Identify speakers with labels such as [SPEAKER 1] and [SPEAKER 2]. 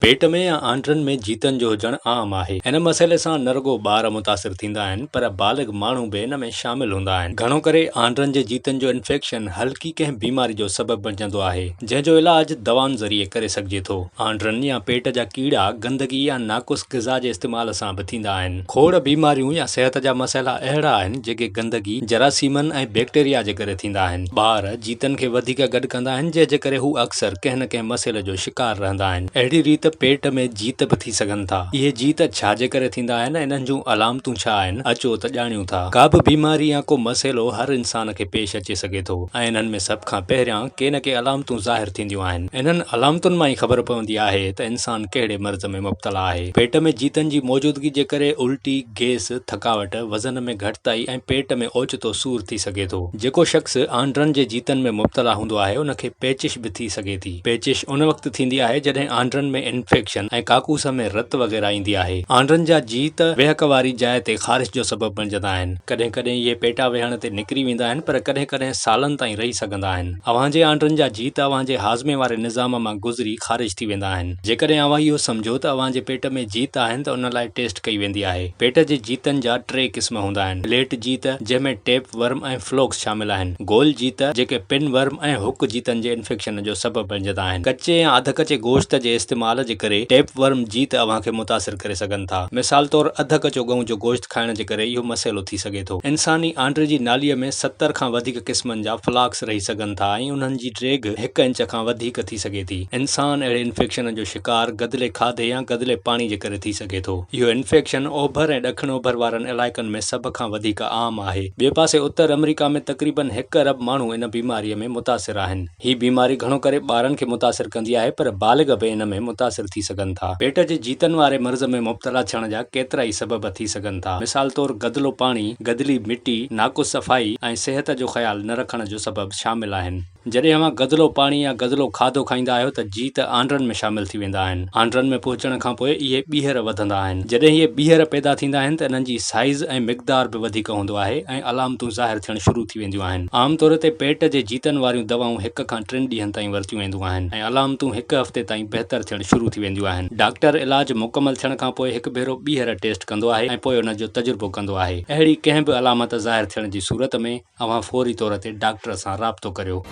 [SPEAKER 1] पेट में या आंड्रनि में जीतनि जो हुजणु आम आहे। हिन मसइले सां न रुॻो ॿार मुतासिर थींदा आहिनि पर बालिग माण्हू बि हिन में शामिल हूंदा आहिनि। घणो करे आंड्रनि जे जीतनि जो इन्फेक्शन हल्की कंहिं बीमारी जो सबबु बणिजंदो आहे जंहिंजो इलाज दवाउनि ज़रिए करे सघिजे थो। आंड्रनि या पेट जा कीड़ा गंदगी या नाक़ुस ग़िज़ा जे इस्तेमाल सां बि थींदा आहिनि। खोड़ बीमारियूं या सिहत जा मसइला अहिड़ा आहिनि जेके गंदगी जरासीमनि ऐं बैक्टीरिया जे करे थींदा आहिनि। ॿार जीतनि खे वधीक गॾु कंदा आहिनि जंहिंजे करे हू अक्सर कंहिं न कंहिं मसइले जो शिकार रहंदा आहिनि। अहिड़ी रीति पेट में जीत बि थी सघनि था। इहे जीत छाजे करे थींदा आहिनि, इन्हनि जूं अलामतूं छा आहिनि, अचो त ॼाणियूं था। का बि बीमारी या को मसइलो हर इंसान खे पेश अचे सघे थो ऐं इन्हनि में सभ खां पहिरियां के न के अलामतूं ज़ाहिर थींदियूं आहिनि। इन्हनि अलामतुनि मां ई ख़बर पवंदी आहे त इंसान कहिड़े मर्ज़ में मुब्तला आहे। पेट में जीतनि जी मौजूदगी जे करे उल्टी, गैस, थकावट, वज़न में घटिताई ऐं पेट में ओचितो सूर थी सघे थो। जेको शख़्स आंड्रनि जे जीतनि में मुब्तला हूंदो आहे उनखे पेचिश बि थी सघे थी। पेचिश उन वक़्तु थींदी आहे जॾहिं आंड्रनि में इन्फेक्शन ऐं काकूस में रत वग़ैरह ईंदी आहे। आंड्रनि जा जीत वेहक वारी जाइ ते ख़ारिश जो सबबु बणिजंदा आहिनि। कॾहिं कॾहिं इहे पेटा वेहण ते निकिरी वेंदा आहिनि पर कॾहिं कॾहिं सालनि ताईं रही सघंदा आहिनि। अव्हां जे आंड्रनि जा जीत अव्हां जे हाज़मे वारे निज़ाम मां गुज़री ख़ारिज थी वेंदा आहिनि। जेकॾहिं अव्हां इहो सम्झो त अव्हां जे पेट में जीत आहिनि त उन लाइ टेस्ट कई वेंदी आहे। पेट जे जीतनि जा 3 क़िस्म हूंदा आहिनि। प्लेट जीत जंहिं में टेप वर्म ऐं फ्लोक्स शामिल आहिनि। गोल जीत जेके पिन वर्म ऐं हुक जीतनि जे इन्फेक्शन जो सबबु बणिजंदा आहिनि। कचे या अध कचे गोश्त जे इस्तेमाल जे करे टेप वर्म जीत अव्हां खे मुतासिर करे सघनि था। मिसाल तौरु अध कचो गऊं जो गोश्त खाइण जे करे इहो मसइलो थी सघे थो। इंसानी आंड्र जी नालीअ में 70 खां वधीक क़िस्मनि जा फ्लाक्स रही सघनि था ऐं उन्हनि जी ड्रेग 1 इंच खां वधीक थी सघे थी। इंसान अहिड़े इन्फेक्शन जो शिकार गदिले खाधे या गदिले पाणी जे करे थी सघे थो। इहो इन्फेक्शन ओभर ऐं ॾखिण ओभर वारनि इलाइक़नि में सभ खां वधीक आम आहे। ॿिए पासे उत्तर अमेरिका में तक़रीबन 1 अरब माण्हू इन बीमारीअ में मुतासिर आहिनि। हीअ बीमारी घणो करे ॿारनि खे मुतासिर कंदी आहे पर बालिग बि इन में मुतासिर थी सघनि था। पेट जे जीतनि वारे मर्ज़ में मुब्तला थियण जा केतिरा ई सबब थी सघनि था। मिसाल तौरु गदिलो पाणी, गदिली मिटी, नाक़ुस सफ़ाई ऐं सिहत जो ख़्यालु न रखण जो सबब शामिल आहिनि। जॾहिं अव्हां गदिलो पाणी या गदिलो खाधो खाईंदा आहियो त जीत आंड्रनि में शामिल थी वेंदा आहिनि। आंड्रनि में पहुचण खां पोइ इहे ॿीहर वधंदा आहिनि। जॾहिं इहे ॿीहर पैदा थींदा आहिनि त इन्हनि जी साइज़ ऐं मिक़दार बि वधीक हूंदो आहे ऐं अलामतूं ज़ाहिर थियण शुरू थी वेंदियूं आहिनि। आम तौर ते पेट जे जीतनि वारियूं दवाऊं 1 खां 3 ॾींहंनि ताईं वरतियूं वेंदियूं आहिनि ऐं अलामतूं 1 हफ़्ते ताईं बहितर थियण शुरू थी वेंदियूं आहिनि। डॉक्टर इलाज मुकमल थियण खां पोइ 1 भेरो ॿीहर टेस्ट कंदो आहे ऐं पोइ उन जो तजुर्बो कंदो आहे। अहिड़ी कंहिं बि अलामत ज़ाहिर थियण जी सूरत में अव्हां फौरी तौर ते डॉक्टर सां राबितो करियो।